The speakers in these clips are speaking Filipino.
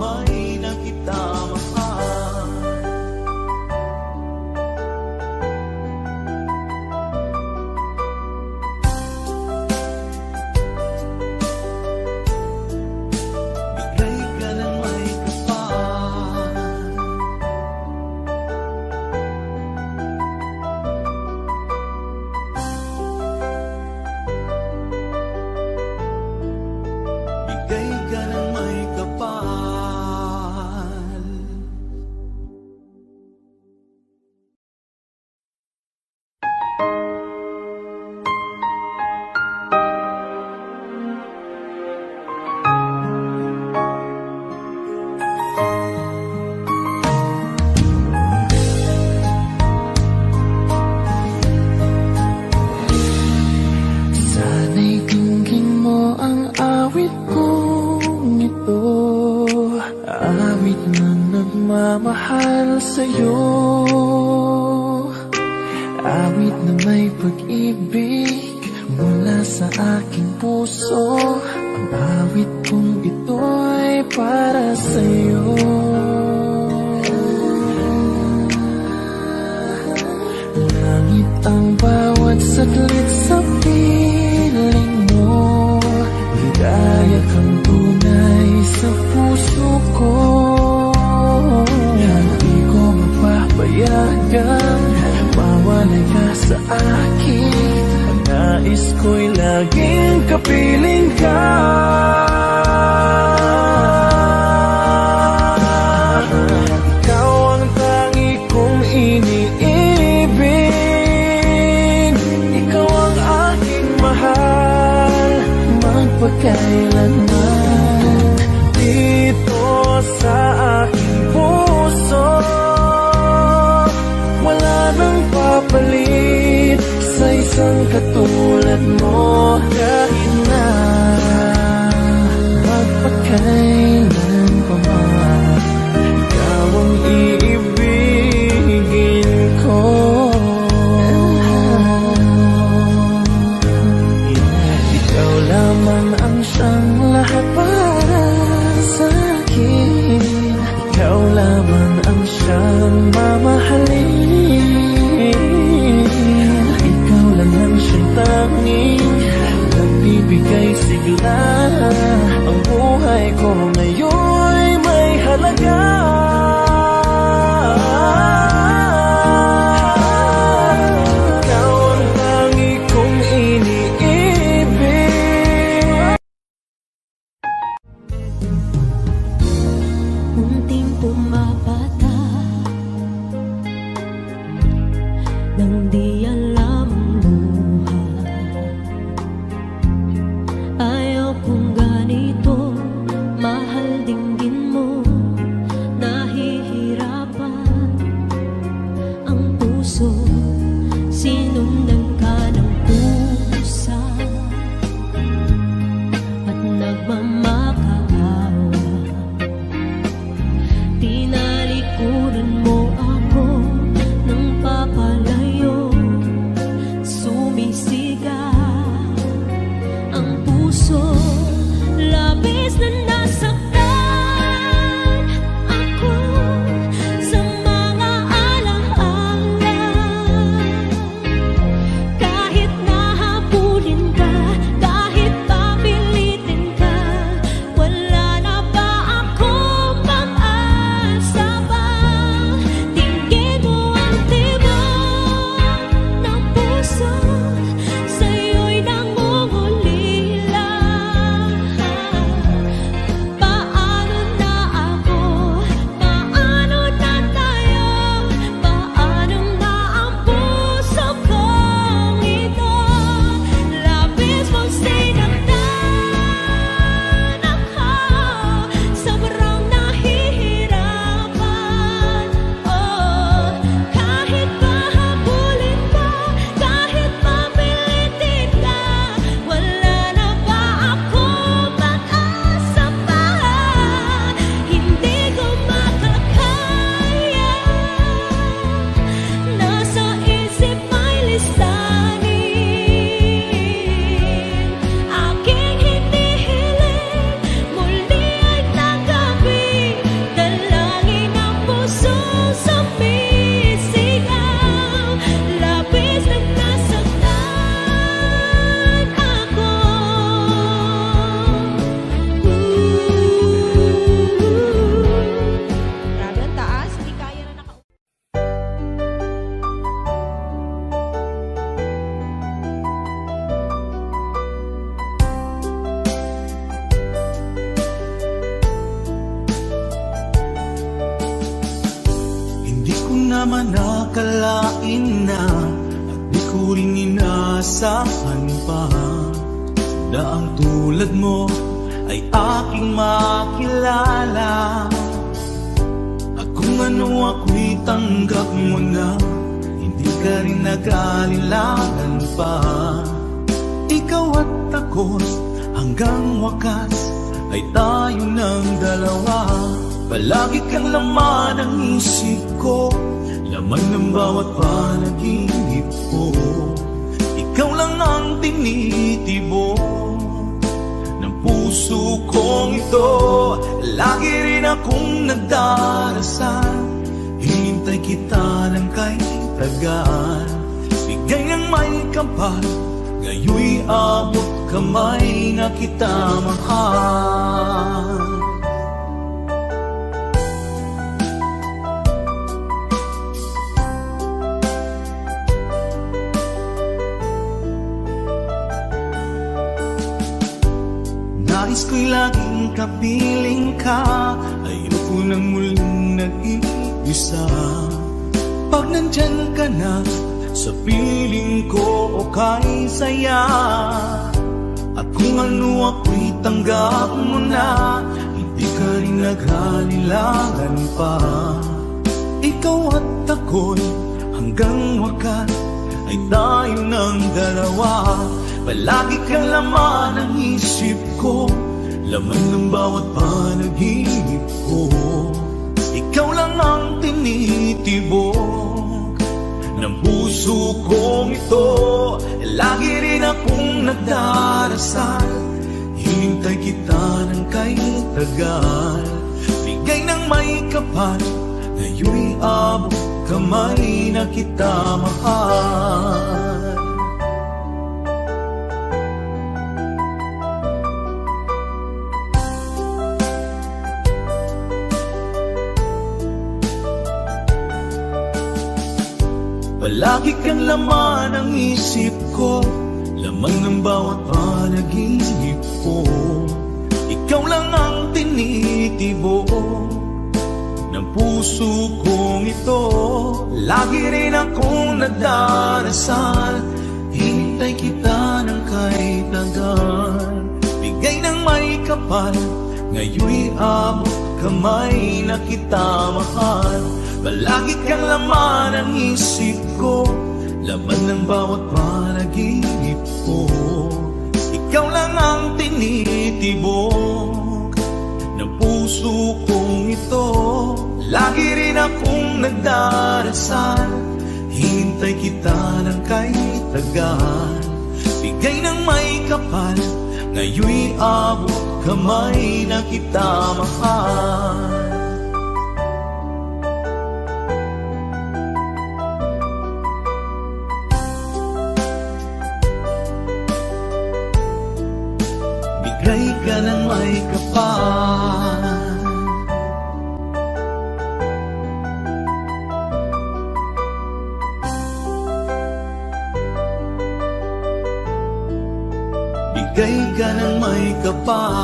mamay na kita mahal. Bigay ka ng may kapal. Bigay ka ng may kapal. Sana'y dinggin mo ang awit kong ito, awit na nagmamahal sa'yo, awit na may pag-ibig mula sa aking puso. Ang awit kong ito'y para sa'yo. Langit ang bawat saglit sa piling mo, ligaya kang tunay sa puso ko. Hindi ko mapapayagan mawalay ka sa akin. Ang nais ko'y laging kapiling ka. Ikaw ang tangi kong iniibig, ikaw ang aking mahal magpakailanman. Dito sa aking puso wala nang papalit sa isang katulad mo. Kahit na magpakailan pa man, ikaw ang iibigin ko. Ikaw lamang ang siyang lahat para sa akin. Ikaw lamang ang siyang mamahalin. Ikaw lang ang siyang tanging nagbibigay sigla. Ang buhay ko ngayon'y may halaga. Ikaw ang tangi kong iniibig. Munting pumapata nang di alam ang buhay. Ayaw kong ganito, mahal ding naman nakalain na at di ko rin inasahan pa na ang tulad mo ay aking makilala. At kung ano ako'y tanggap mo na, hindi ka rin nag-alilangan pa. Ikaw at ako hanggang wakas ay tayo ng dalawa. Palagi kang laman ng isip ko, laman ng bawat panaginip ko. Ikaw lang ang tinitibok ng puso kong ito. Lagi rin akong nagdarasal, hinintay kita ng kay tagal. Bigay ng may kapal, ngayoy abot kamay na kita mahal. Nais ko'y laging kapiling ka, ayoko nang muling nag-iisa. Pag nandyan ka na, sa piling ko okay saya. At kung ano ako'y tanggap mo na, hindi ka rin naghalilangan pa. Ikaw at ako'y hanggang wakas ay tayo ng dalawa. Palagi kang laman ng isip ko, laman ng bawat panaginip ko. Ikaw lang ang tinitibok ng puso kong ito. Lagi rin akong nagdarasal, hinintay kita ng kay tagal. Bigay ng may kapal, ngayoy abot kamay na kita mahal. Palagi kang laman ng isip ko, laman ng bawat panaginip ko. Ikaw lang ang tinitibok ng puso kong ito. Lagi rin akong nagdarasal, hinintay kita ng kay tagal. Bigay ng may kapal, ngayoy abot kamay na kita mahal. Palagi kang laman ng isip ko, laman ng bawat panaginip ko. Ikaw lang ang tinitibok ng puso kong ito. Lagi rin akong nagdarasal, hinintay kita ng kay tagal. Bigay ng may kapal, ngayoy abot kamay na kita mahal. Bigay ka ng may kapal, bigay ka ng may kapal.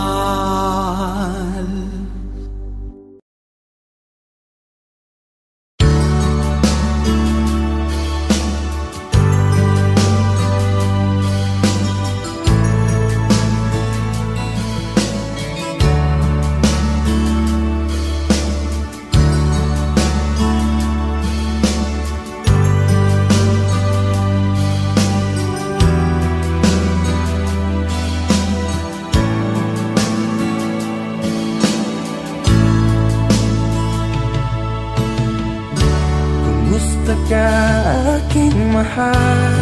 Aking mahal,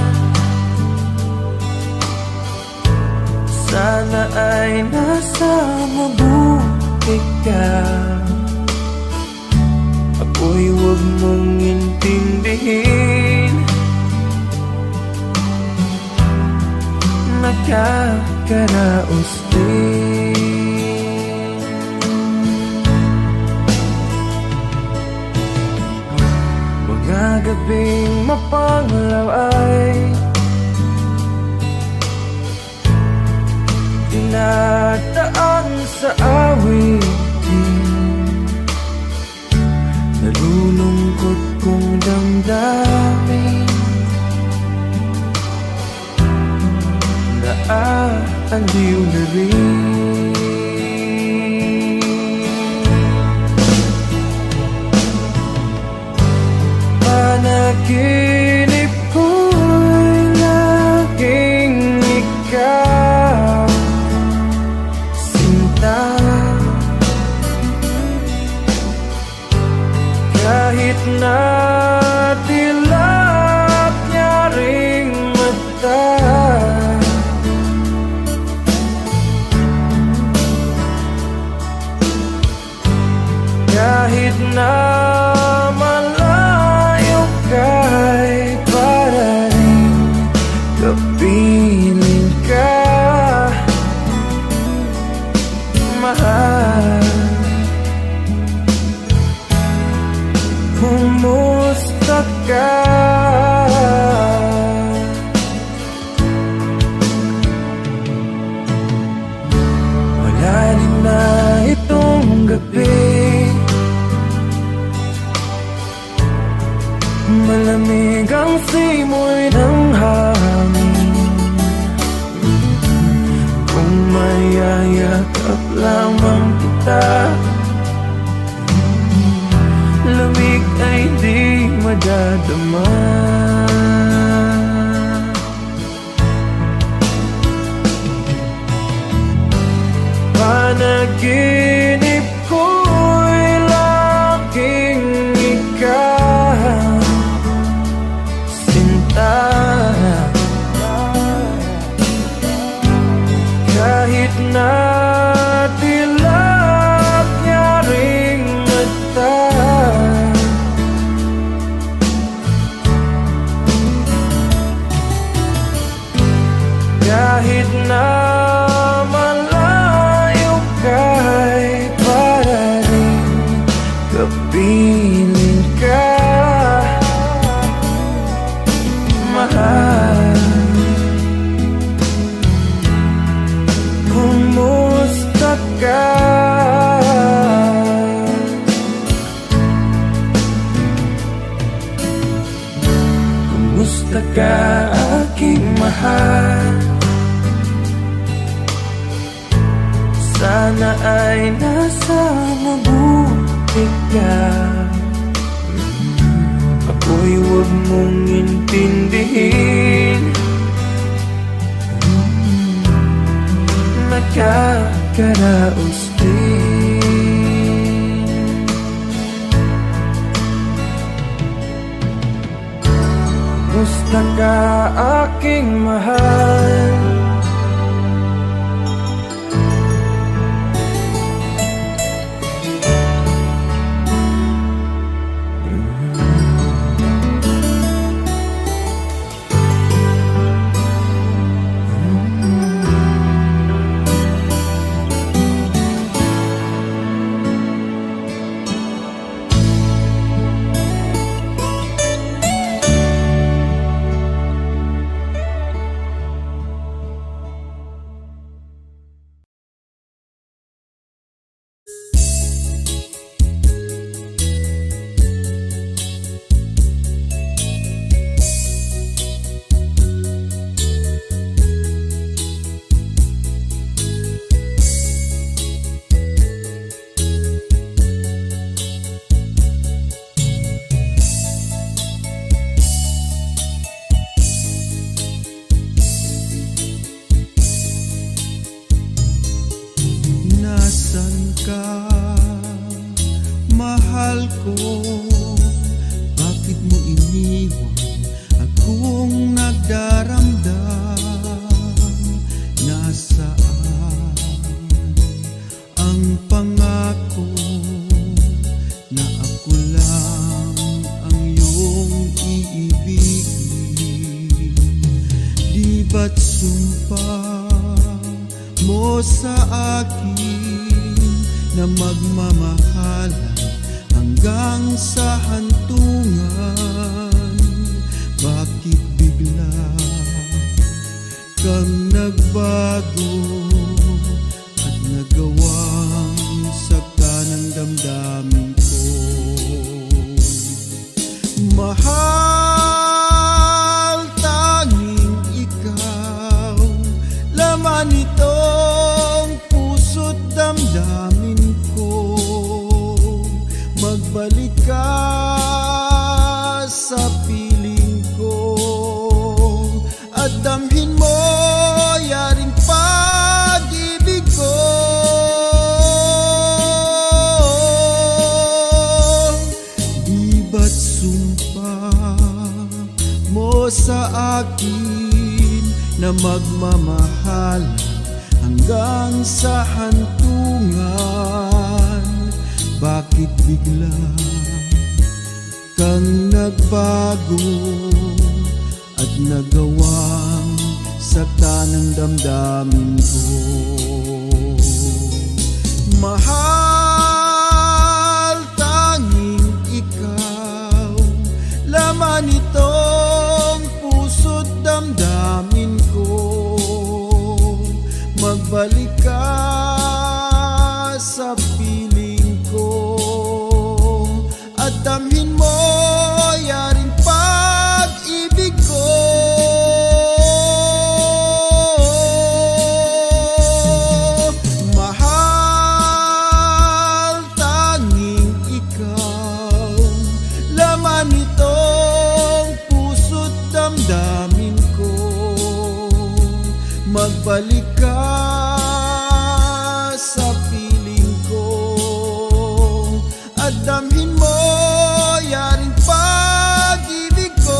sana ay nasa mabuti ka. Ako'y huwag mong intindihin, nakakaraos din. Mga gabing mapanglaw ay dinadaan sa awitin. Nalulungkot kong naaaliw na rin. Panaginip ko'y laging ikaw, sinta. Kahit na dilap niya ring mata, kahit na malayo ka'y para rin kapiling ka, mahal. Kumusta ka? Malalim na itong gabi, malamig ang simoy ng hangin. Kung mayayakap lamang kita, lamig ay di madadama. Panaginip ko'y laging ikaw, sinta. Kahit na dilap niya ring mata, kahit na malayo ka'y para rin kapiling ka, mahal. Kumusta ka? Kumusta ka, aking mahal? Sana ay nasa mabuti ka. Ako'y huwag mong intindihin, nakakaraos din. Kumusta ka, aking mahal? Mahal, tanging ikaw magmamahal hanggang sa hantungan. Bakit bigla kang nagbago at nagawang sakta ng damdamin ko? Mahal, tanging ikaw, laman itong puso't damdamin ko. Magbalik ka sa piling ko at damhin mo yaring pag-ibig ko. Mahal, tanging ikaw, laman itong puso't damdamin ko. Magbalik ka sa piling ko at damhin mo yaring pag-ibig ko.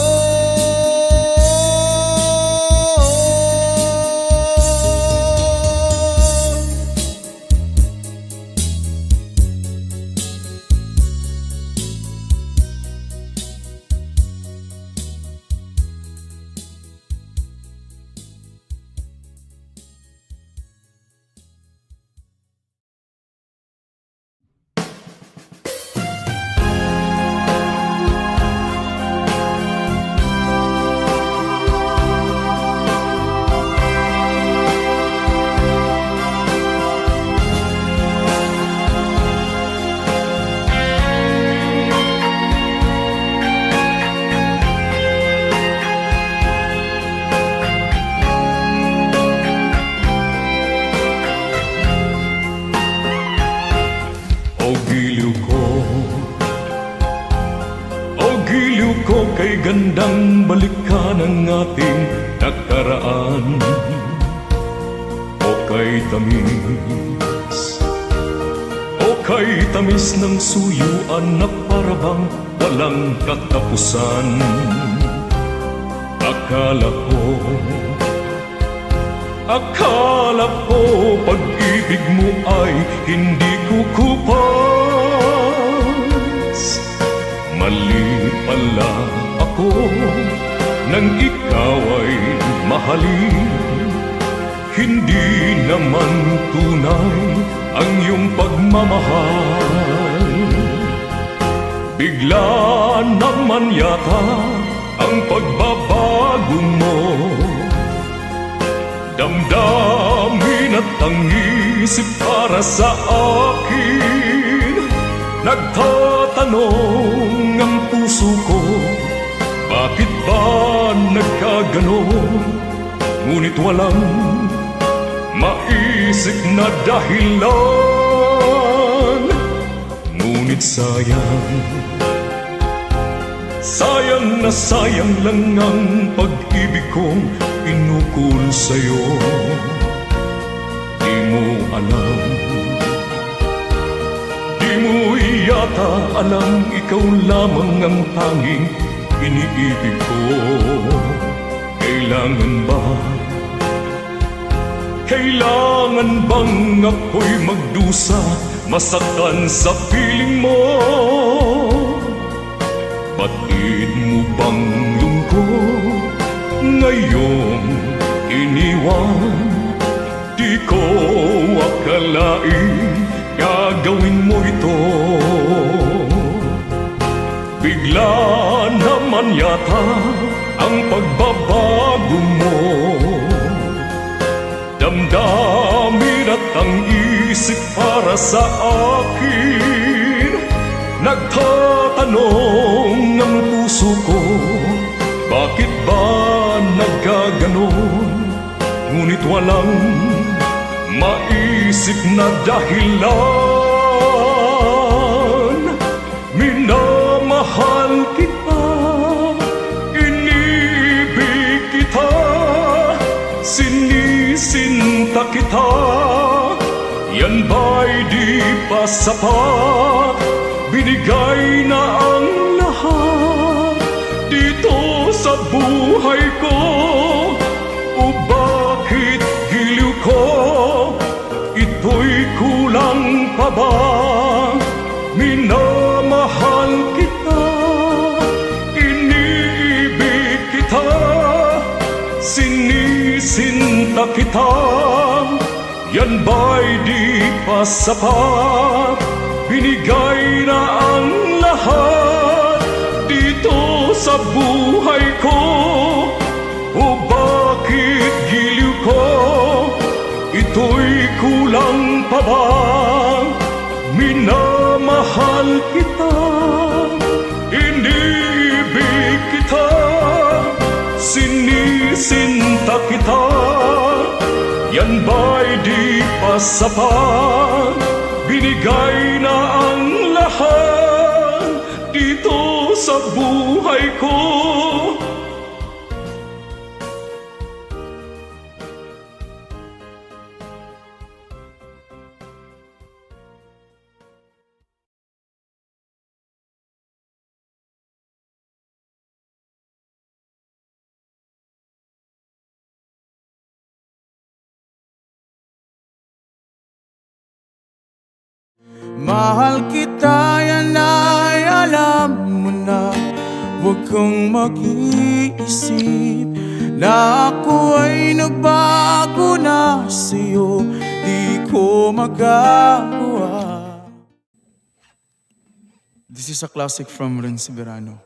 Kay gandang balikan ang ating nakaraan. O kay tamis ng suyuan na parabang walang katapusan. Akala ko pag-ibig mo ay hindi kukupas. Mali pala ako nang ikaw ay mahalin. Hindi naman tunay ang iyong pagmamahal. Bigla naman yata ang pagbabago mo. Damdamin at ang isip para sa akin. Nagtatanong ang puso ko, bakit ba nagkaganon? Ngunit walang maisip na dahilan. Ngunit sayang na sayang lang ang pag-ibig kong inukol sa'yo. Di mo alam, di mo yata alam, ikaw lamang ang tanging iniibig ko. Kailangan bang ako'y magdusa, masaktan sa piling mo? Batid mo bang lungkot ngayong iniwan? Di ko akalain gagawin mo ito. Bigla naman yata ang pagbabago mo. Damdamin at ang isip para sa akin. Nagtatanong ang puso ko, bakit ba nagkaganon? Ngunit walang maisip na dahilan. Minamahal kita, inibig kita, sinisinta kita. Yan ba'y di pa sapat? Binigay na ang lahat dito sa buhay ko. O ba Kulang pa ba? Minamahal kita, iniibig kita, sinisinta kita. Yan ba'y di pa sapat? Binigay na ang lahat dito sa buhay ko. O bakit giliw ko? Ito'y kulang pa ba? Minamahal kita, iniibig kita, sinisinta kita. Yan ba'y di pa sapat? Binigay na ang lahat dito sa buhay ko. Mahal kita, yan ay alam mo na. Huwag kang mag-iisip na ako ay nagbago na sa'yo. Di ko magagawa. This is a classic from Renz Verano.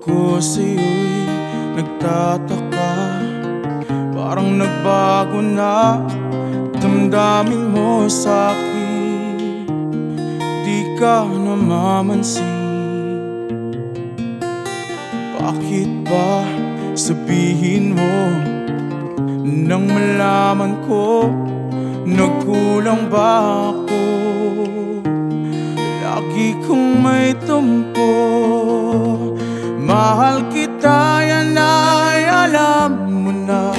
Ako sa'yo'y nagtataka, parang nagbago na damdamin mo sa'kin. Di ka namamansin. Bakit ba sabihin mo nang malaman ko nagkulang ba ako? Lagi kong may tumpo. Mahal kita, yan ay alam mo na.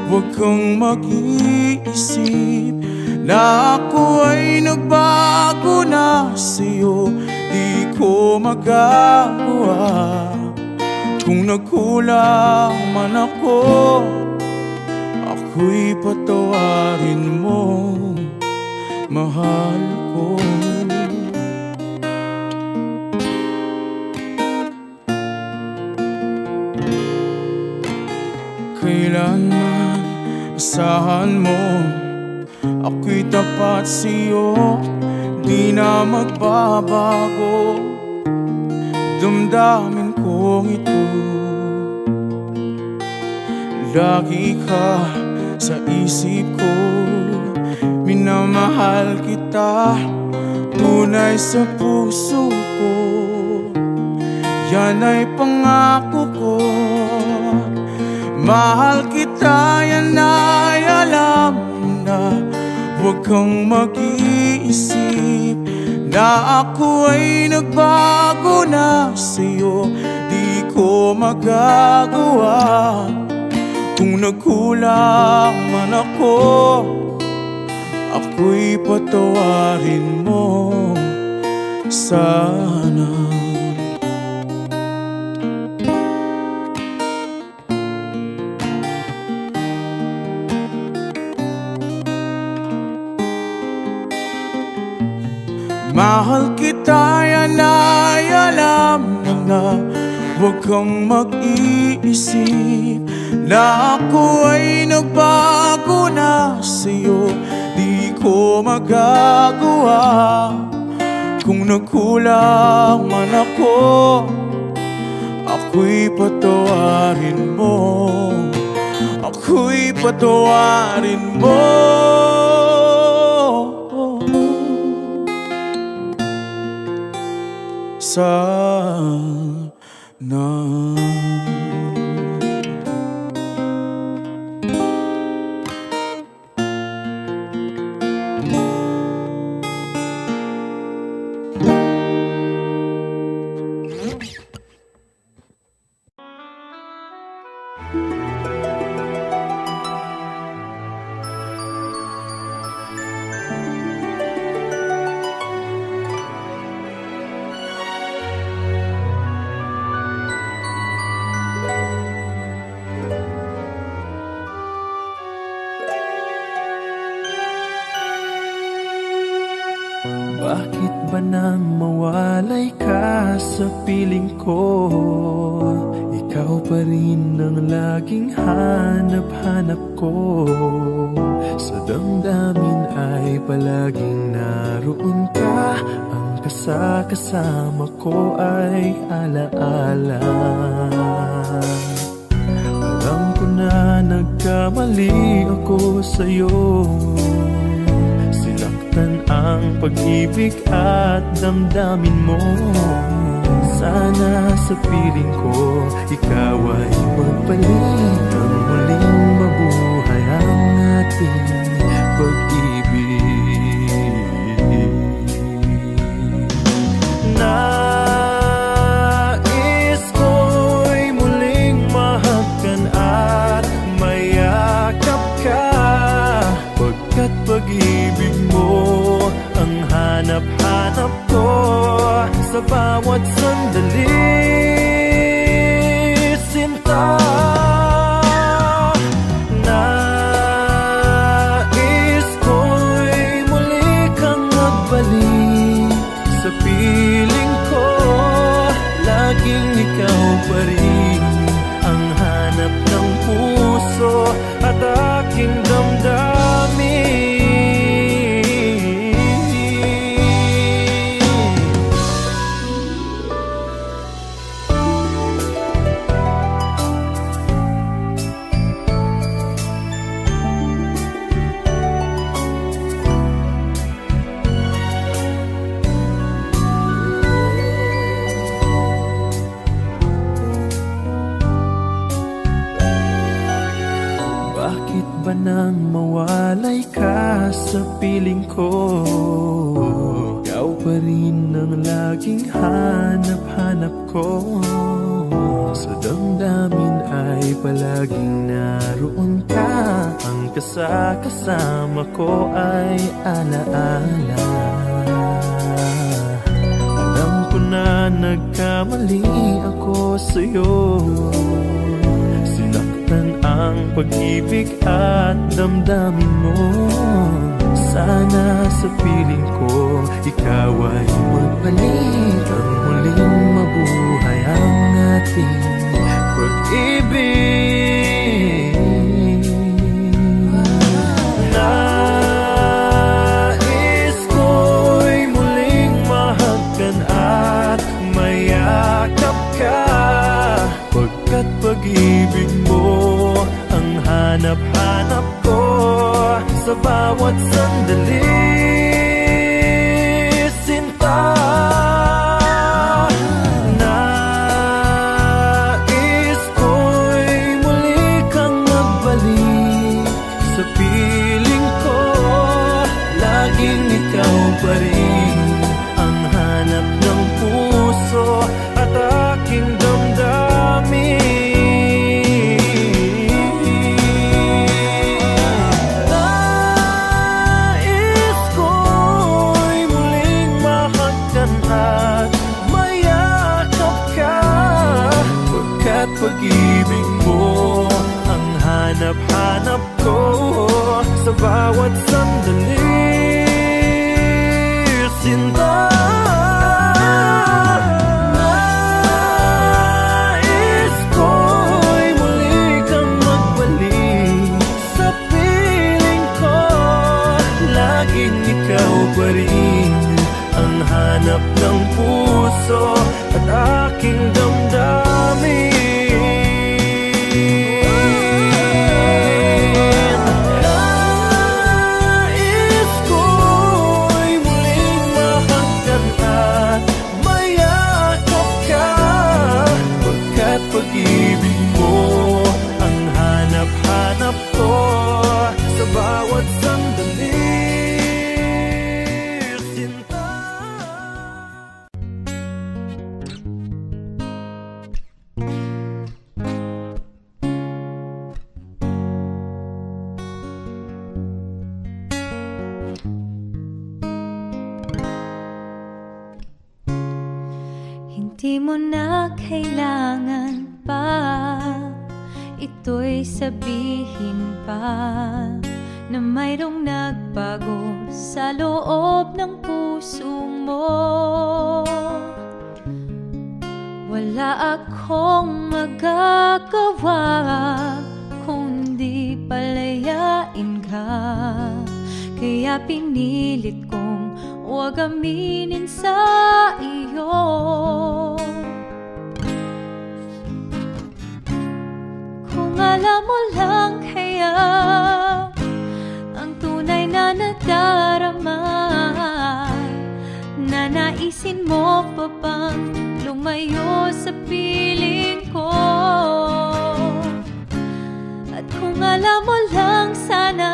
Huwag kang mag-iisip na ako ay nagbago na sa'yo. Di ko magagawa. Kung nagkulang man ako, ako'y patawarin mo, mahal ko. Kailanman asahan mo, ako'y tapat sa'yo, di na magbabago damdamin kong ito. Lagi ka sa isip ko, minamahal kita, tunay sa puso ko. Yan ay pangako ko. Mahal kita, yan ay alam na. Huwag kang mag-iisip na ako ay nagbago na sa'yo. Di ko magagawa. Kung nagkulang man ako, ako'y patawarin mo sana. Mahal kita, yan ay alam mo na. Huwag kang mag-iisip na ako ay nagbago na sa'yo. Di ko magagawa. Kung nagkulang man ako, ako'y patawarin mo. Ako'y patawarin mo sana. nang mawalay ka sa piling ko? Ikaw pa rin ang laging hanap-hanap ko. Sa damdamin ay palaging naroon ka. Ang kasama ko ay alaala. Alam ko na nagkamali ako sa'yo. Sinaktan ang pag-ibig at damdamin mo. Sana sa piling ko ikaw ay magpalit. Ang muling mabuhay ang ating pag-ibig. Nais ko'y muling mahagkan at mayakap ka, pagkat pag-ibig mo ang hanap-hanap ko sa bawat sandali. Sinta, nais ko'y muli kang magbalik sa piling ko. Laging ikaw pa rin ang hanap ng puso at aking damdamin. Nang mawalay ka sa piling ko, ikaw pa rin ang laging hanap-hanap ko. Sa damdamin ay palaging naroon ka. Ang kasama ko ay alaala. Alam ko na nagkamali ako sa'yo. Ang pag-ibig at damdamin mo. Sana sa piling ko ikaw ay magbalik. Ang muling mabuhay ang ating pag-ibig. Nais ko'y muling mahagkan at mayakap ka, pagkat pag-ibig mo ang hanap-hanap ko sa bawat sandali. Sinta, nais ko'y muli kang magbalik sa piling ko. Laging ikaw pa rin ang hanap ng puso at aking damdamin. Pag-ibig mo ang hanap-hanap ko sa bawat sandali. Sinta, nais ko'y muli kang magbalik sa piling ko. Laging ikaw pa rin ang hanap ng puso at aking damdamin. Pag-ibig mo ang hanap-hanap ko sa bawat sandali. Sinta, hindi mo na kailangan pa ito'y sabihin pa. na mayroong nagbago sa loob ng puso mo. Wala akong magagawa kundi palayain ka, kaya pinilit kong huwag aminin sa iyo. Kung alam mo lang kaya ang tunay na nadarama, nanaisin mo pa bang lumayo sa piling ko? At kung alam mo lang sana,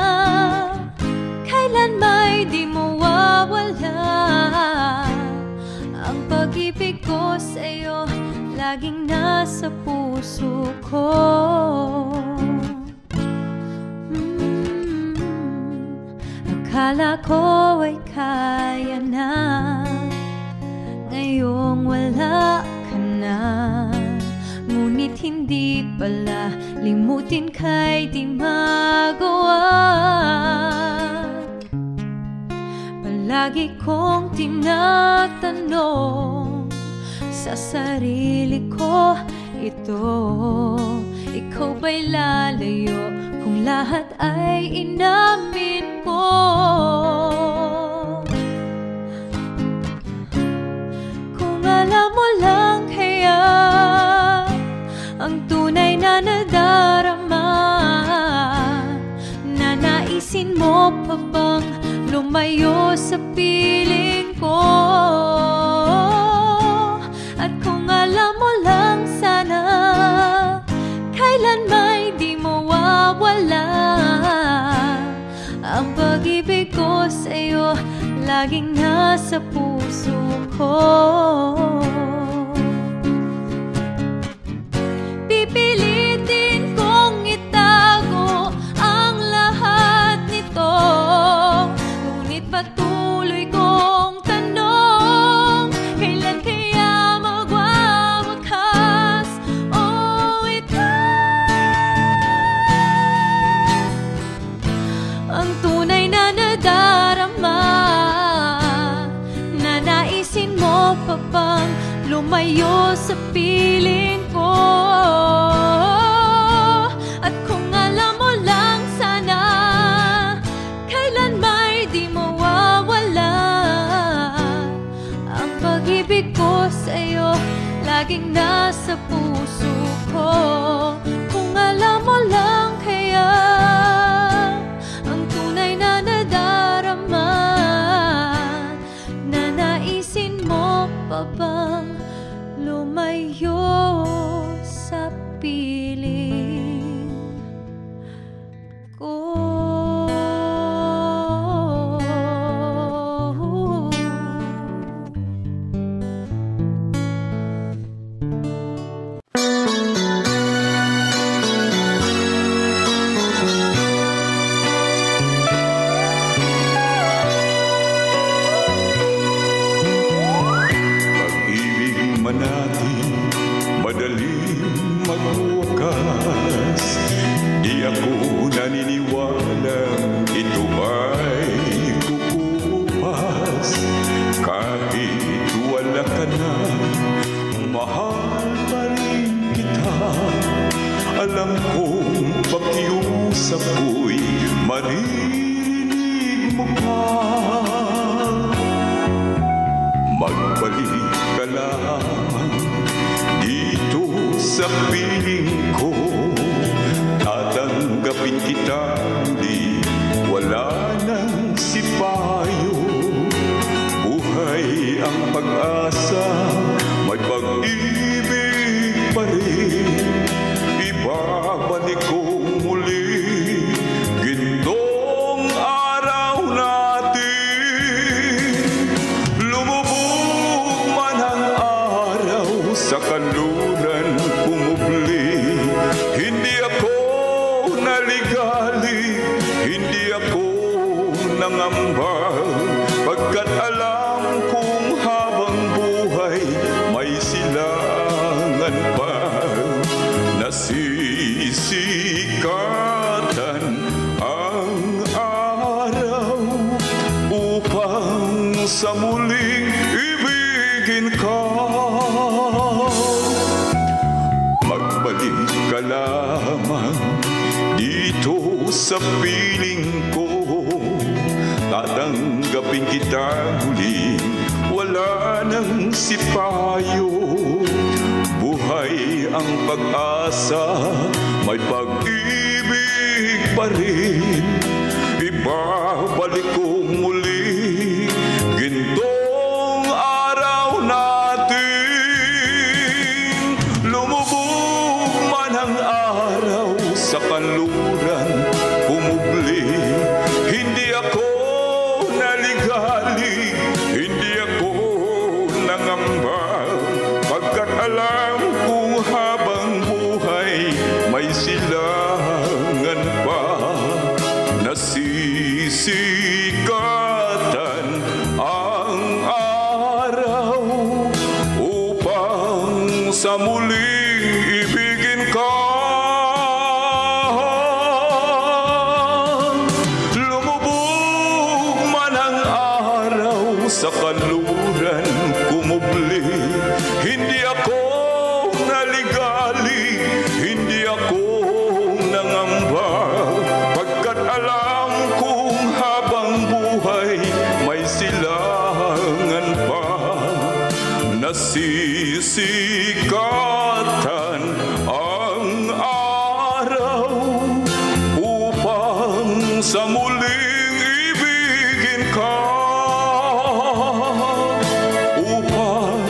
kailan may di mawawala ang pag-ibig ko sa'yo, laging nasa puso ko. Akala ko ay kaya na, ngayong wala ka na. Ngunit hindi pala, limutin ka'y di magawa. Palagi kong tinatanong sa sarili ko ito, ikaw ba'y lalayo kung lahat ay inamin ko? Kung alam mo lang kaya ang tunay na nadarama, nanaisin mo pa bang lumayo sa piling ko? At kung alam mo lang sana, kailan may di mawawala ang pag-ibig ko sa'yo, laging nasa puso ko. Pipilitin kong itago ang lahat nito, ngunit patuloy kong tanong, kailan kaya magwawakas? Oh, ito ang tunay na nadarama, nanaisin mo pa bang lumayo sa piling ko? At kung alam mo lang sana, kailan may di mawawala ang pag-ibig ko sa'yo, laging nasa puso ko. Kung alam mo lang kaya ang tunay na nadarama, nanaisin mo pa bang lumayo sa piling ko? Pag-ibig man natin madaling magwakas, di ako naniniwalang ito ay kukupas. Kahit wala ka na, mahal pa rin kita. Alam kong pakiusap ko'y maririnig mo pa. Magbalik ka lang dito sa piling ko, tatanggapin kita, di wala nang sipayo. Buhay ang pag-asa, may pag-ibig pa rin. Ibabalik kong muli gintong araw natin. Lumubog man ang araw sa kanluran pumubli, hindi ako naligali, hindi ako nangamba, pagkat alam kong habang buhay may silangan pa. Nasisikatan ang sa muling ibigin ka. Magbalik ka lamang dito sa piling ko, tatanggapin kita muli, wala nang sipayo. Buhay ang pag-asa, may pag-ibig pa rin. Ibabalik ko muli gintong araw natin. Lumubog man ang araw sa kanluran, pumubli. Hindi ako naligali, hindi ako nangamba, pagkat alam kong habang buhay may silangan pa. Nasisikatan ang araw upang sa muling ibigin ka. Lumubog man ang araw sa kanluran, kumubli. Hindi ako naligali, hindi ako nangamba, pagkat alam kong habang buhay may silangan pa. Nasisikatan ang araw upang sa muling ibigin ka, upang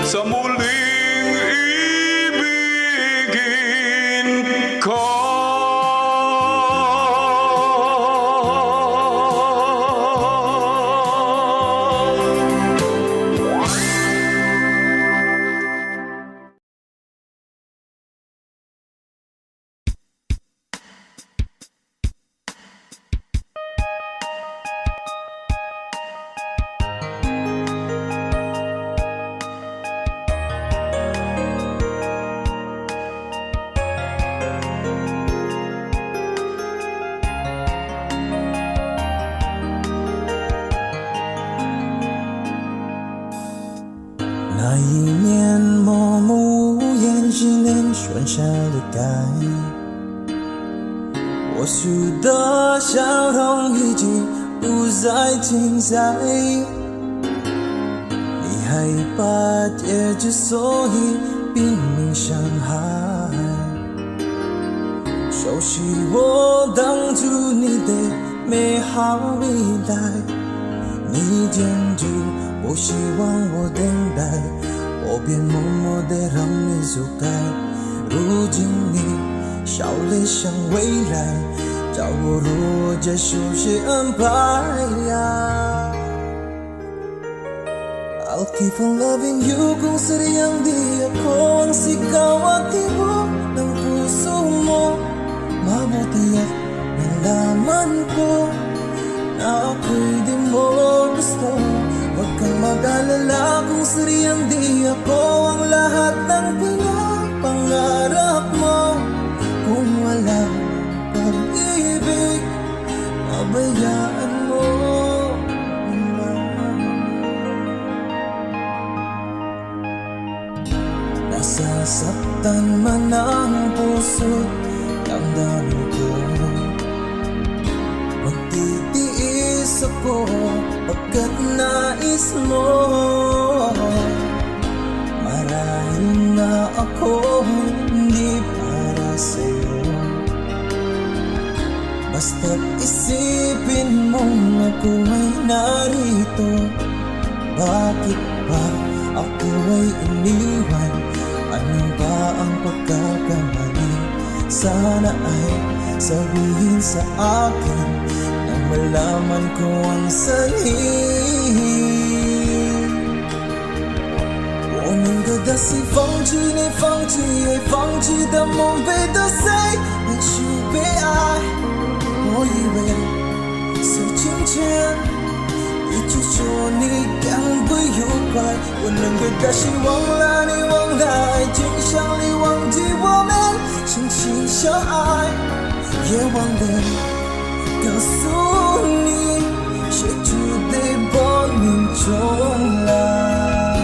sa muling ibigin ka.那一年默默无言，只能算下了该。我输的笑容已经不再精彩，你害怕结局，所以拼命伤害。熟悉我当初你的美好未来，你坚决不希望我等待，我便默默地让你走开。如今你笑脸向未来，叫我如何接受谁安排呀？I'll keep on loving you kung sadyang di ako ang sigaw at tibok ng puso mo. Mabuti at nalaman ko na ako'y di mo gusto. Huwag kang mag-alala kung sadyang di ako ang lahat ng pinapangarap mo. Kung walang pag-ibig, pabayaan mo. Nasasaktan man ang puso, damdamin ko. Magtitiis ako pagkat nais mo. Marahil na ako hindi para sa'yo. Basta't isipin mong ako ay narito. Bakit ba ako ay iniwan? Ano ba ang pagkakamali? Sana ay sabihin sa akin nang malaman ko ang sanhi. 我宁可的是放弃你，放弃爱，放弃的梦被得谁也许被爱。我以为是今天你就说你将会有快，我宁可的是忘了你，忘了爱情，想你忘记我们相亲相爱，也忘了告诉你，写出的报名。puso lang.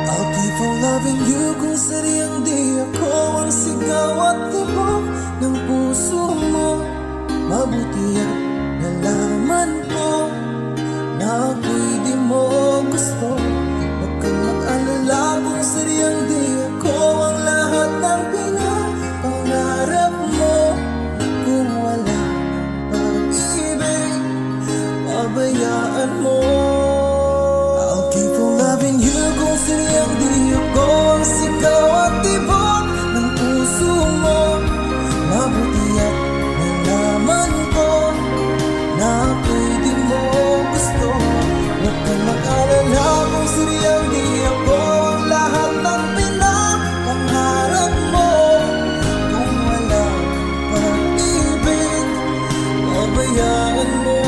I'll keep on loving you kung sadyang di ako ang sigaw at tibok ng puso mo. Mabuti at nalaman ko na ako'y di mo gusto. Huwag kang mag-alala kung sadyang di ako ang lahat ng pinapangarap mo. Kung wala ng pag-ibig, pabayaan mo. I'll keep on loving you kung sadyang di ako ang sigaw at tibok ng puso mo. Mabuti at nalaman ko na ako'y di mo gusto. Huwag kang mag-alala kung sadyang di ako ang lahat ng pinapangarap mo. Kung wala kang pag-ibig, pabayaan mo.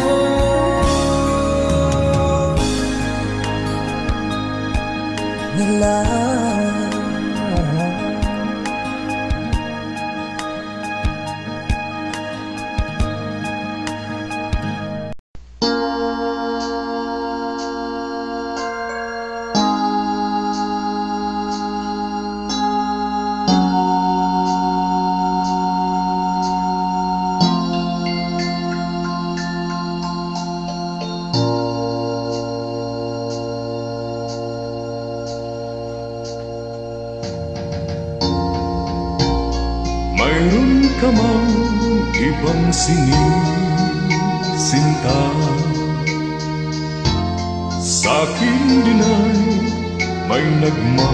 Mayroon ka mang ibang sinisinta, sa'kin din ay may nagmamahal.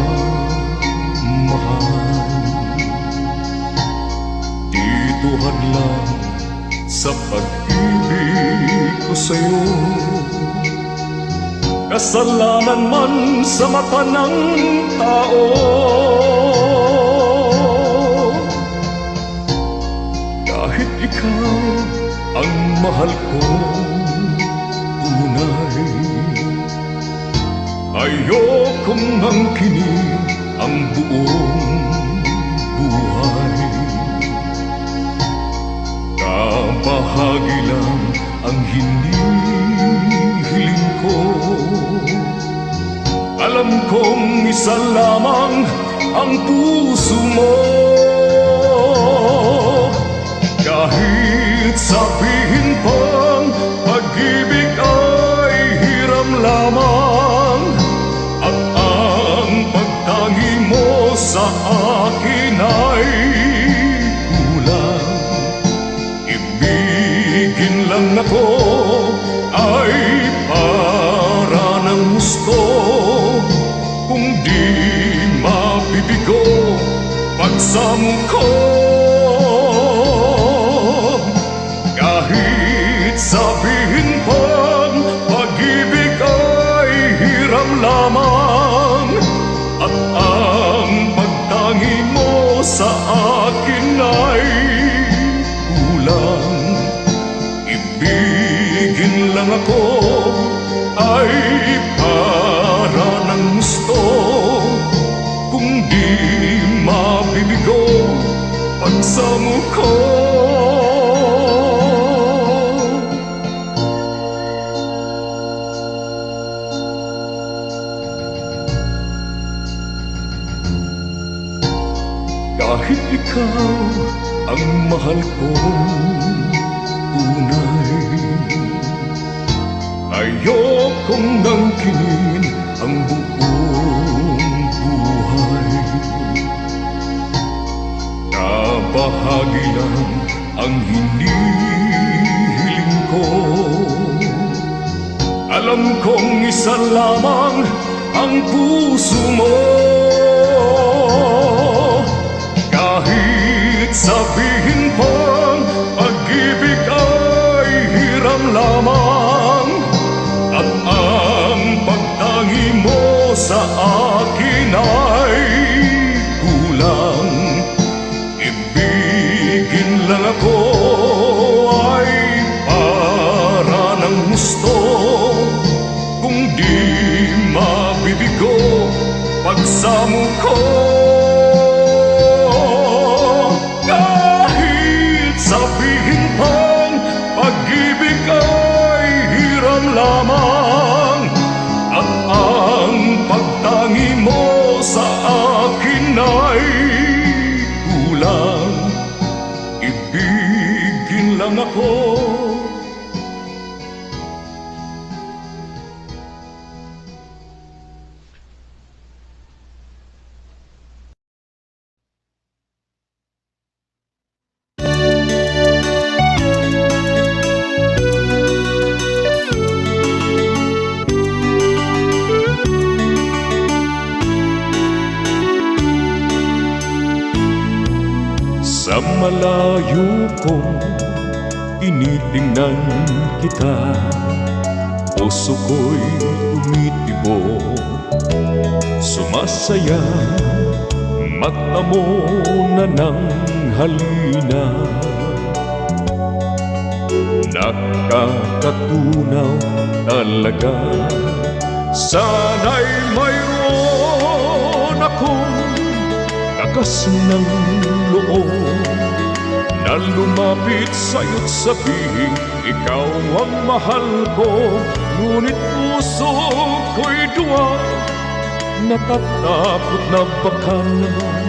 Dito hadlang sa pag-ibig ko sa'yo, kasalanan man sa mata ng tao. Kahit ikaw ang mahal ko tunay, ayokong angkinin ang buong buhay. Kabahagi lang ang hinihiling ko, alam kong isa lamang ang puso mo. Kahit sabihin pang pag-ibig ay hiram lamang, at ang pagtangi mo sa akin ay kulang. Ibigin lang ako ay para ng gusto, kung di mabibigo pagsamo ko. Kahit sabihin pang pag-ibig ay hiram lamang, at ang pagtangi mo sa akin ay kulang. Ibigin lang ako ay para ng gusto, kung di mabibigo pagsamo ko. Kahit ikaw ang mahal kong tunay, ayokong angkinin ang buong buhay. Kabahagi lang ang hinihiling ko, alam kong isa lamang ang puso mo. Kahit sabihin pang pag-ibig ay hiram lamang, at ang pagtangi mo sa akin ay kulang. Ibigin lang ako ay para ng gusto, kung di mabibig ko. Sa malayo kong tinitingnan kita, puso ko'y tumitibok, sumasaya, mata mo na ng halina. Nakakatunaw talaga, sana'y mayroon akong lakas ng loob na lumapit sa'yo't sabihin ikaw ang mahal ko. Ngunit puso ko'y duwa, natatakot na baka naman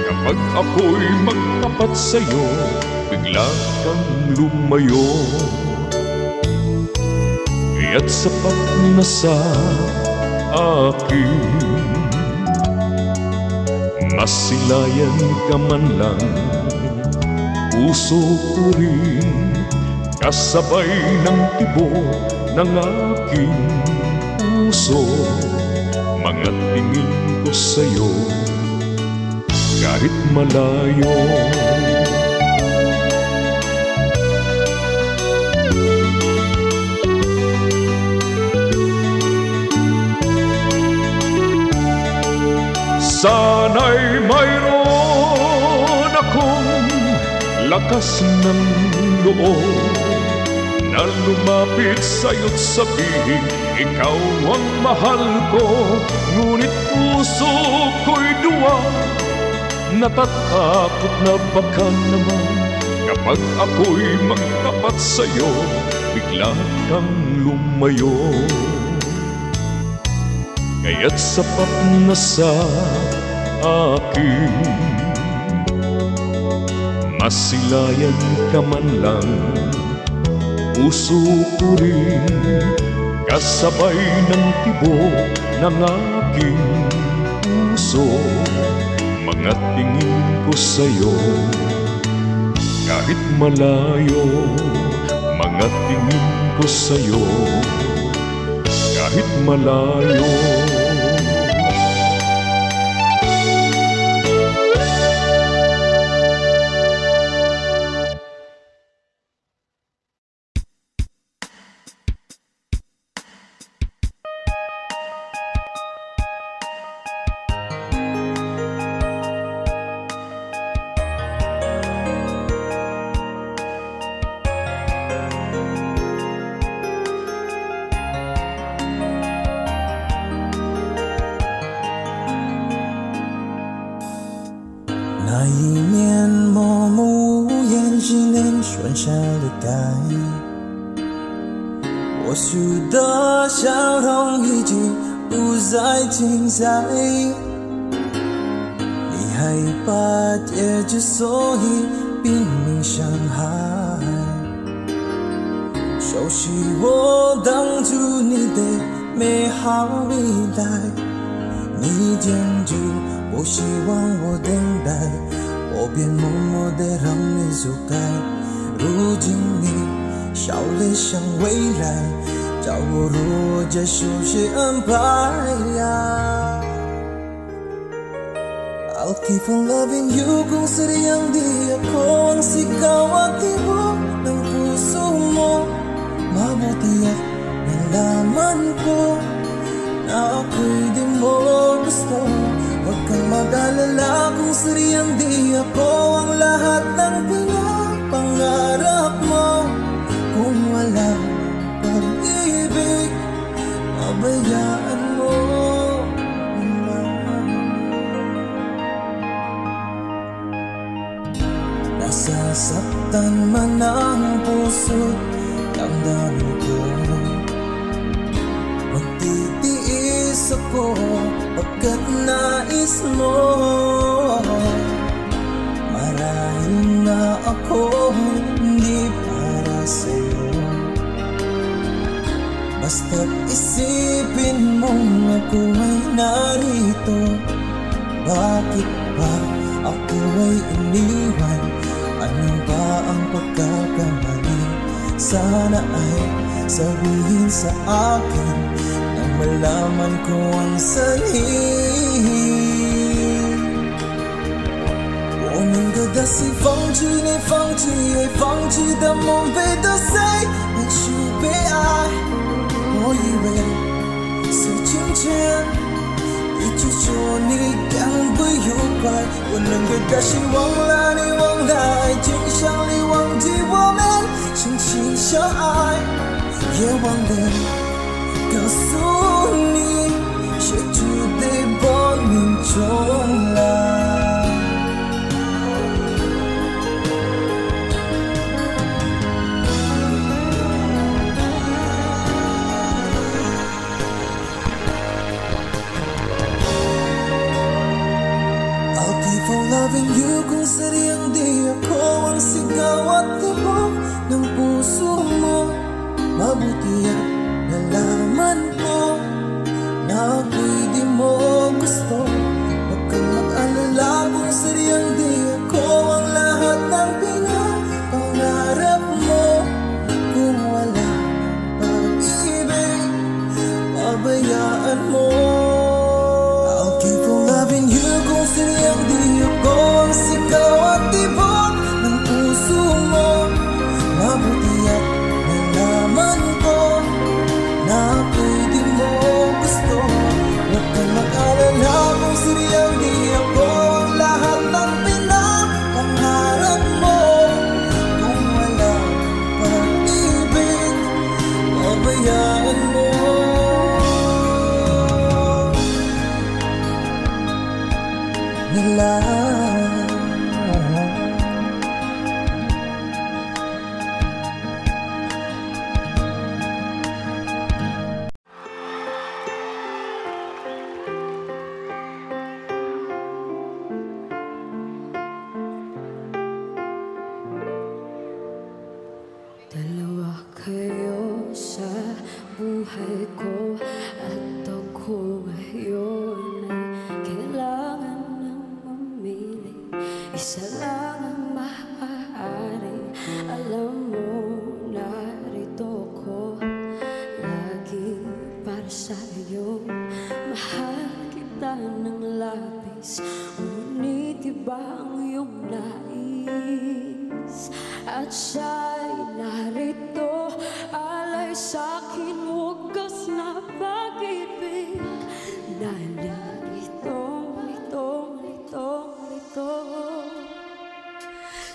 kapag ako'y magtapat sa'yo, bigla kang lumayo. Kaya't sapat na sa akin, masilayan ka man lang, puso ko rin kasabay ng tibok ng aking puso. Mga tingin ko sa'yo kahit malayo. Sana'y mayroon akong lakas ng loob na lumapit sa'yo't sabihin ikaw ang mahal ko. Ngunit puso ko'y duwa, natatakot na baka naman kapag ako'y magtapat sa'yo, bigla kang lumayo. Kaya't sapat na sa akin, masilayan ka man lang, puso ko rin kasabay ng tibok ng aking puso. Mga tingin ko sa'yo kahit malayo, mga tingin ko sa'yo kahit malayo.那一年默默无言，几年顺下的该，我许的笑容已经不再停在，你害怕结局，所以拼命伤害，熟悉我当初你的美好未来，你坚决不希望我等待，我便默默地让你走开。如今你笑脸向未来，叫我如何接受谁安排呀？I'll keep on loving you kung sadyang di ako ang sigaw at tibok ng puso mo. Mabuti at nalaman ko na ako'y di mo gusto. Huwag kang mag-alala kung sadyang di ako ang lahat ng pinapangarap mo. Kung wala pag-ibig, pabayaan mo. Nasasaktan man ang puso, damdamin ko magtitiis ako pagkat nais mo. Marahil na ako hindi para Basta't isipin mong ako ay narito. Bakit ba ako ay iniwan? Ano ba ang pagkakamali? Sana ay sabihin sa akin nang malaman ko ang sanhi. 我能够的是放弃你，放弃也放弃的梦被打碎，也许被爱。我以为是今天，一直说你将会有快。我能够的是忘了你，忘了爱情，想你忘记我们曾经相爱，也忘了告诉你，谁注定亡命中来。Loving you kung sadyang di ako ang sigaw at tibok ng puso mo. Mabuti at nalaman ko na ako'y di mo gusto. Huwag kang mag-alala kung sadyang di ako ang lahat ng pinapangarap mo. Kung wala pag-ibig, pabayaan mo. I'll keep on loving you kung sadyang di ako ang sigaw at tibok ng puso mo. Mabuti at nalaman ko na ako'y di mo gusto. Huwag kang mag-alala kung sadyang di ako ang lahat ng pinapangarap mo. Kung wala pag-ibig, pabayaan mo. Dalawa kayo sa buhay ko at ako ngayon ay kailangan ng mamili. Isa lang ang maaari. Alam mo, narito ko lagi para sa iyo. Mahal kita ng labis, ngunit iba ang iyong nais. At siya'y narito, alay sa'kin wagas na pag-ibig. Nalitong, litong, litong, litong.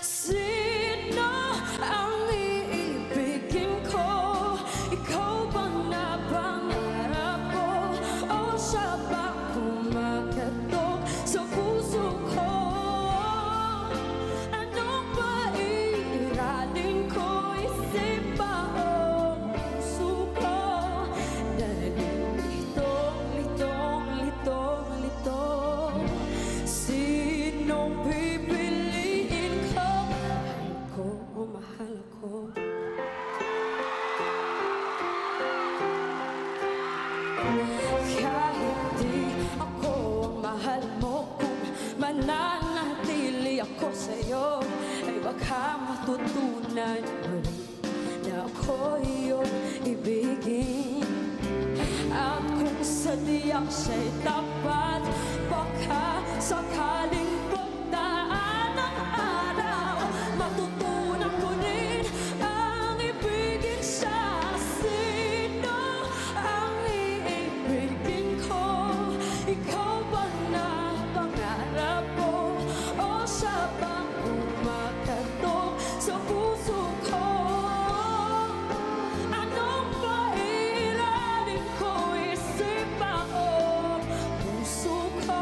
Sino ang iibigin ko? Ikaw ba na pangarap ko? O siya ba kumakatok sa puso ko? Anong ba iralin ko? Isip ba o puso ko? Nalitong, litong, litong, litong. Sinong pipiliin ko? Mahal ko o mahal ko? Kahit di ako ang mahal mo, kung mananatili ako sa'yo, ay baka matutunan mo rin na ako iyong ibigin. At kung sadyang siya'y tapat, baka sakaling pagdaan ng araw, matutunan ko rin ang ibigin siya. Sino ang iibigin ko? Ikaw ba na pangarap ko? O siya bang kumakatok sa puso ko? Anong ba iralin ko? Isip ba o puso ko?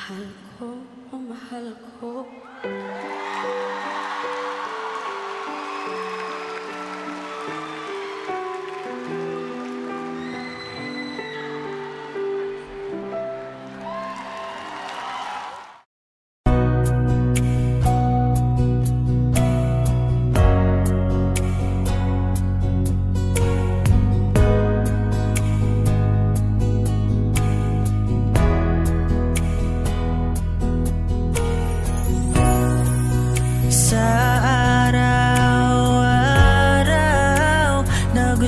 Mahal ko, oh mahal ko.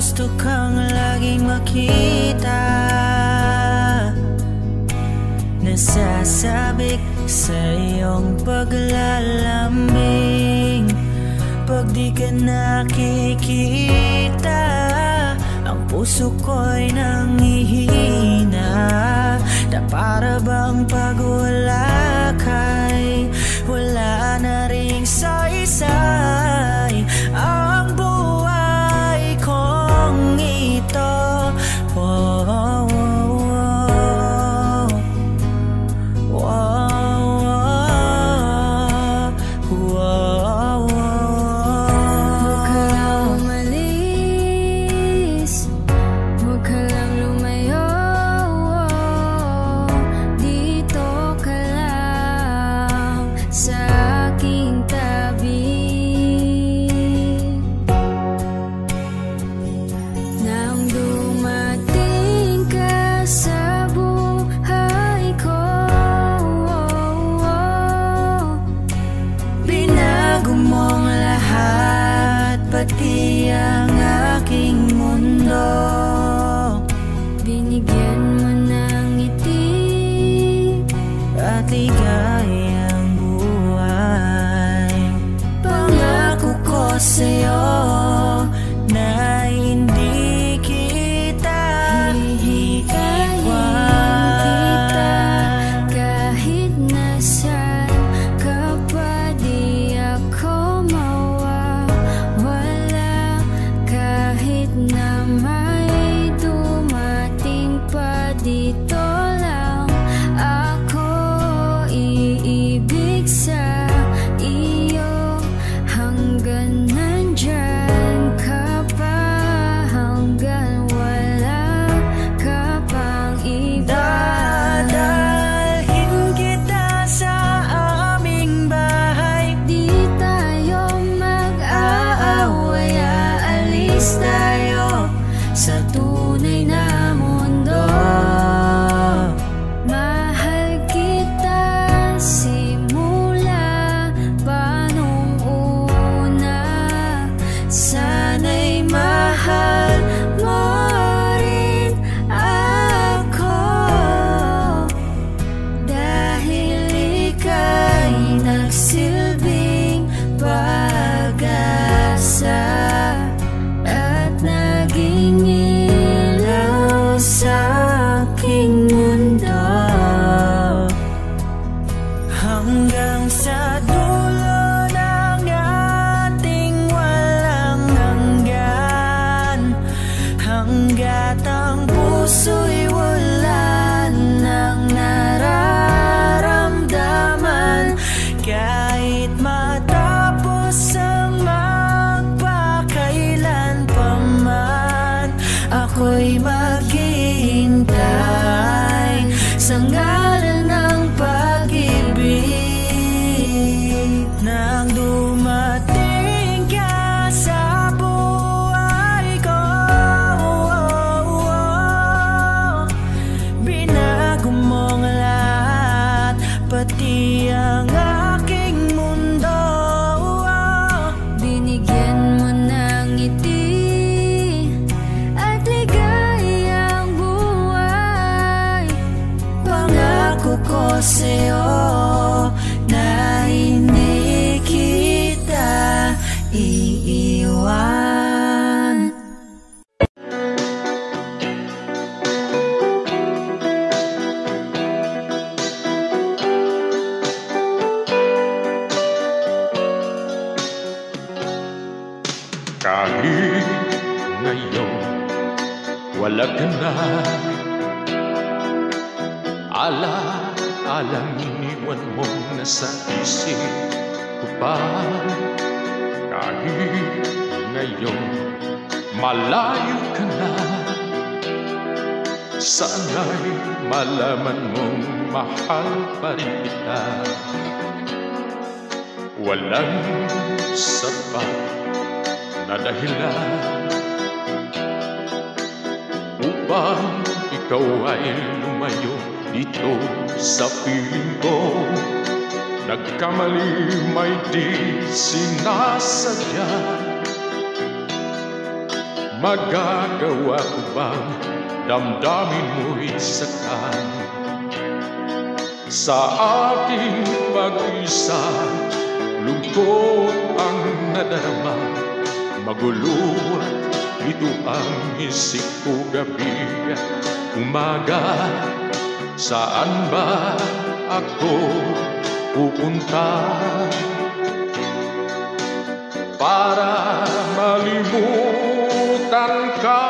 Gusto kang laging makita, nasasabik sa iyong paglalambing. Pag di ka nakikita, ang puso ko'y nanghihina, na para bang pag wala ka'y wala na ring saysay. Ang buhay kong ito, oh, oh, oh, oh, oh, oh, oh. Huwag ka lang umalis, huwag ka lang lumayo, dito ka lang sa aking tabi. Nang dumating ka sa buhay ko, binago mong lahat, pati ang aking mundo. Binigyan mo ng ngiti at ligayang buhay. Pangako ko sa'yo na hindi kita iiwan. Kahit nasaan ka pa, di ako mawawala. Kahit na may dumating pa, dito lang ako iibig sa iyo. Hanggang nandyan ka pa, hanggang wala ka pang iba. Dadalhin kita sa aming bahay, di tayo mag-aaway. Aalis tayo sa tunay na mundo. Mahal kita simula pa nung una. Sana'y mahal mo rin ako, dahil ika'y nagsilbing pag-asa at naging ilaw sa aking mundo. Hanggang sa dulo ng ating walang hanggan, hanggat ang puso'y wala nang nararamdaman. Kahit matapos ang magpakailan pa man, ako'y maghihintay sa ngalan ng pag-ibig. Nang dumating ka sa buhay ko, binago mong lahat, pati ang aking mundo. Binigyan mo ng ngiti at ligayang buhay. Pangako ko sa'yo na hindi kita iiwan. Kahit ngayon wala ka na, Alang iniwan mo na sa isip ko pa. Kahit ngayon malayo ka na, sana'y malaman mong mahal pa rin kita. Walang sapat na dahilan upang ikaw ay lumayo dito sa piling ko. Nagkamali may di sinasadya. Magagawa ko bang damdamin mo'y saktan? Sa aking pag-isa, lungkot ang nadarama. Magulo ito ang isip ko gabi at umaga. Saan ba ako pupunta para malimutan ka?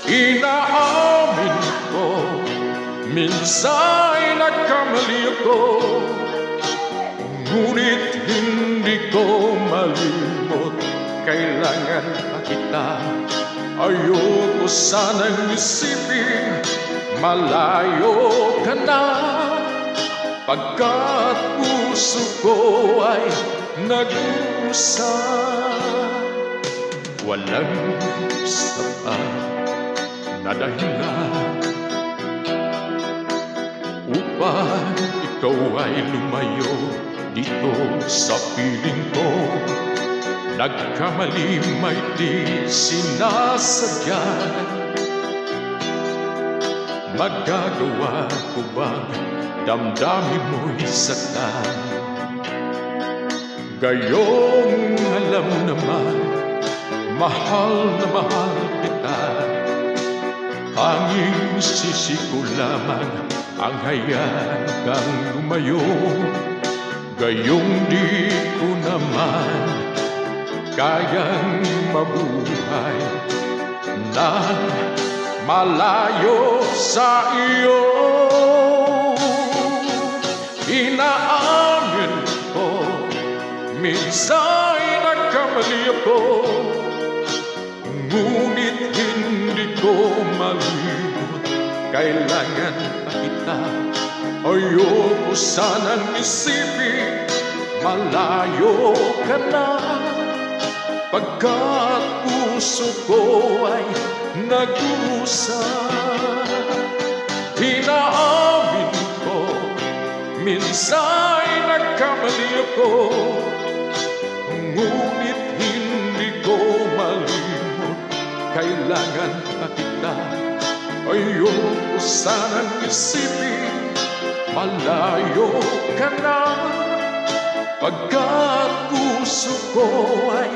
Inaamin ko, minsan nagkamali ako, ngunit hindi ko malimot. Kailangan pa kita. Ayoko sanang isipin malayo ka na, pagkat puso ko ay nag-usap. Walang sapat na dahilan upang ikaw ay lumayo dito sa piling ko. Nagkamali may di sinasadya. Magagawa ko bang damdamin mo'y saktan? Gayong alam mo naman, mahal na mahal kita. Tanging sisi ko lamang ang hayaan kang lumayo. Gayong di ko naman kayang mabuhay nang malayo sa iyo. Inaamin ko, minsan nagkamali ako, ngunit hindi ko malimot. Kailangan pa kita. Ayoko sanang isipin malayo ka na, pagkat puso ko ay nag-usap. Inaamin ko, minsan nagkamali ako, ngunit hindi ko malimot. Kailangan pa kita. Ayoko sanang isipin malayo ka na, pagkat puso ko ay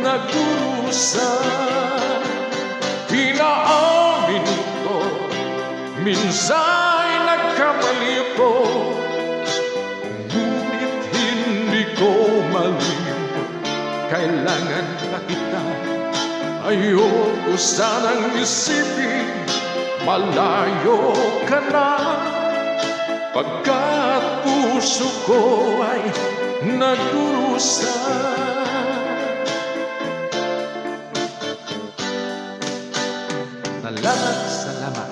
nag-usap. Inaamin ko, minsan nagkamali ako, ngunit hindi ko malimot. Kailangan pa kita. Ayoko sanang isipin malayo ka na, pagkat puso ko ay nag-urusa. Salamat, salamat.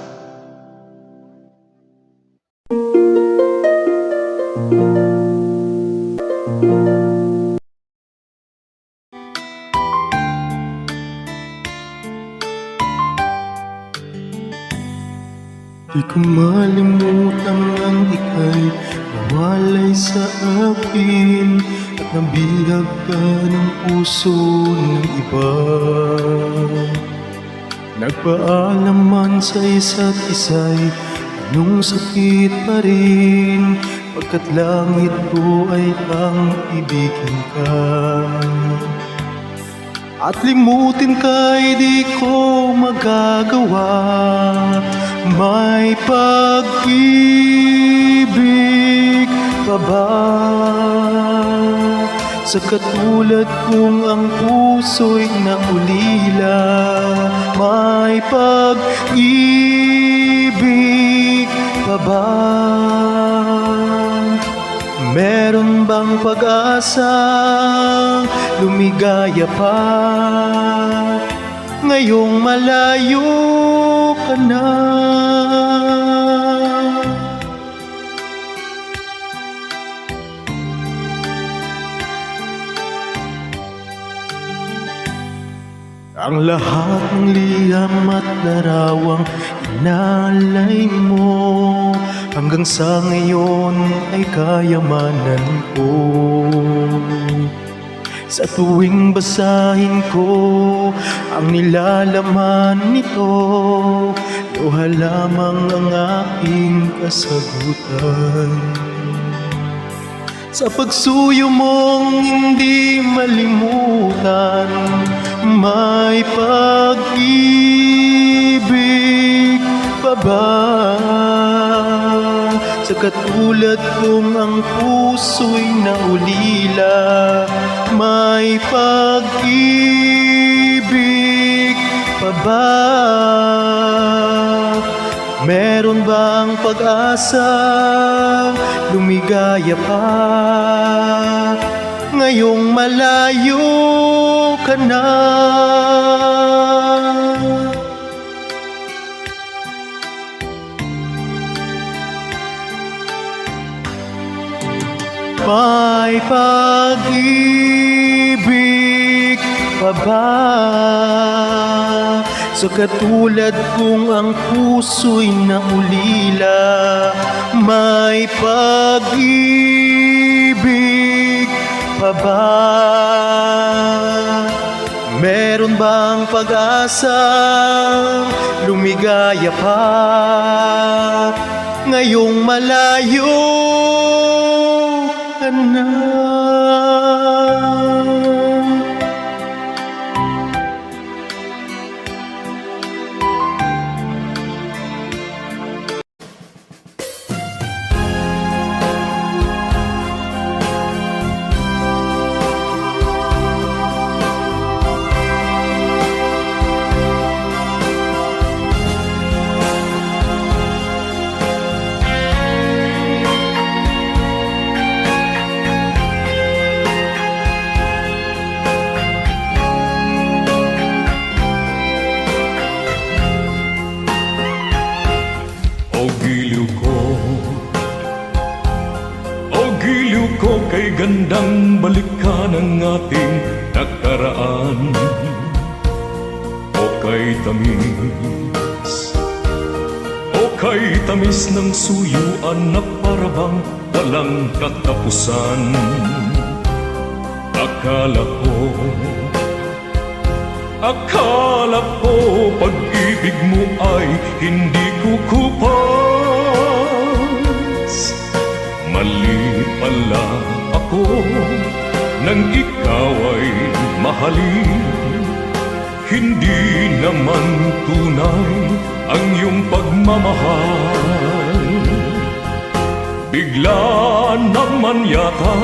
Di ko malimutan ang ika'y nawalay sa akin at nabihag ka ng puso ng iba. Nagpaalam man sa isa't isa'y anong sakit pa rin, pagkat langit ko ay ang ibigin ka. At limutin ka'y di ko magagawa. May pag-ibig pa ba sa katulad kong ang puso'y naulila? May pag-ibig pa ba? Meron bang pag-asa? Lumigaya pa ngayong malayo ka na. Ang lahat ng liham at larawang inalay mo hanggang sa ngayon ay kayamanan ko. Sa tuwing basahin ko ang nilalaman nito, luha lamang ang aking kasagutan. Sa pagsuyo mong hindi malimutan, may pag-ibig pa ba? Sa katulad kong ang puso'y naulila, may pag-ibig pa ba? Meron bang pag-asa? Lumigaya pa ngayong malayo ka na. May pag-ibig pa ba? Sa katulad kong ang puso'y naulila, may pag-ibig pa ba? Meron bang pag-asa? Lumigaya pa ngayong malayo ka na. Kay gandang balikan ang ating nakaraan, o kay tamis ng suyuan na parabang walang katapusan. Akala ko pag-ibig mo ay hindi kukupas. Mali pala ako nang ikaw ay mahalin. Hindi naman tunay ang iyong pagmamahal. Bigla naman yata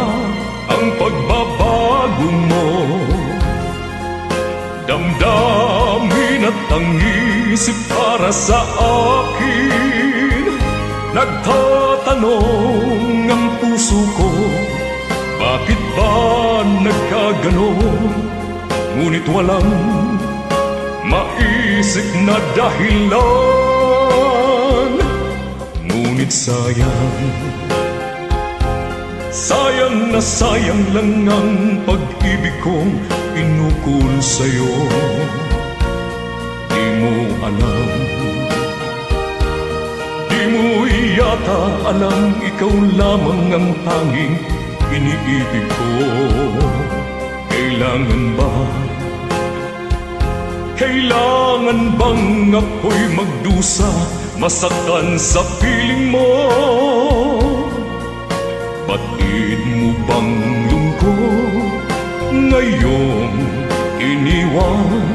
ang pagbabago mo. Damdamin at ang isip para sa akin. Nagtatanong ang puso ko, bakit ba nagkaganon? Ngunit walang maisip na dahilan. Ngunit sayang na sayang lang ang pag-ibig kong inukol sa'yo. Di mo alam, di mo yata alam, ikaw lamang ang tanging iniibig ko. Kailangan bang ako'y magdusa, masaktan sa piling mo? Batid mo bang lungkot ngayong iniwan?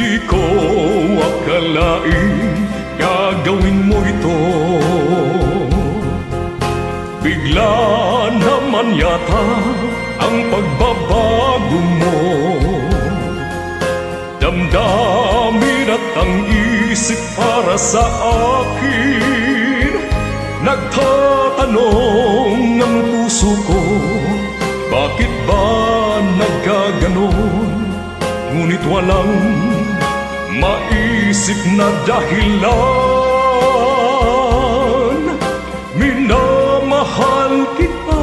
Di ko akalain gagawin mo ito. Bigla naman yata ang pagbabago mo. Damdamin at ang isip para sa akin. Nagtatanong ang puso ko, bakit ba nagkaganon? Ngunit walang maisip na dahilan. Minamahal kita,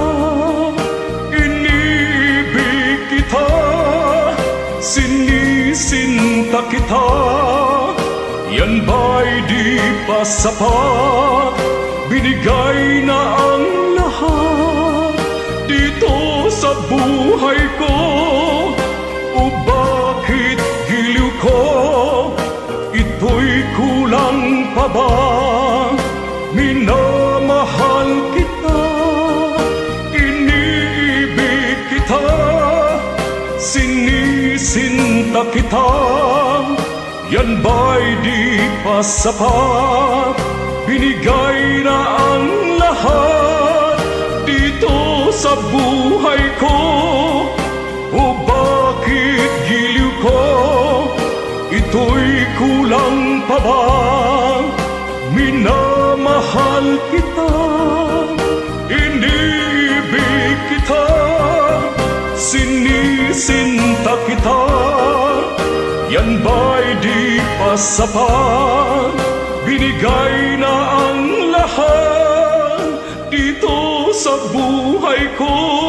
iniibig kita, sinisinta kita. Yan ba'y di pa sapat? Binigay na ang lahat dito sa buhay ko. O bakit giliw ko? Ito'y kulang pa ba? Minamahal kita, iniibig kita, sinisinta kita. Yan ba'y di pa sapat? Binigay na ang lahat dito sa buhay ko. O bakit giliw ko? Ito'y kulang pa ba? Minamahal kita, iniibig kita, sinisinta kita. Yan ba'y di pa sapat? Binigay na ang lahat dito sa buhay ko.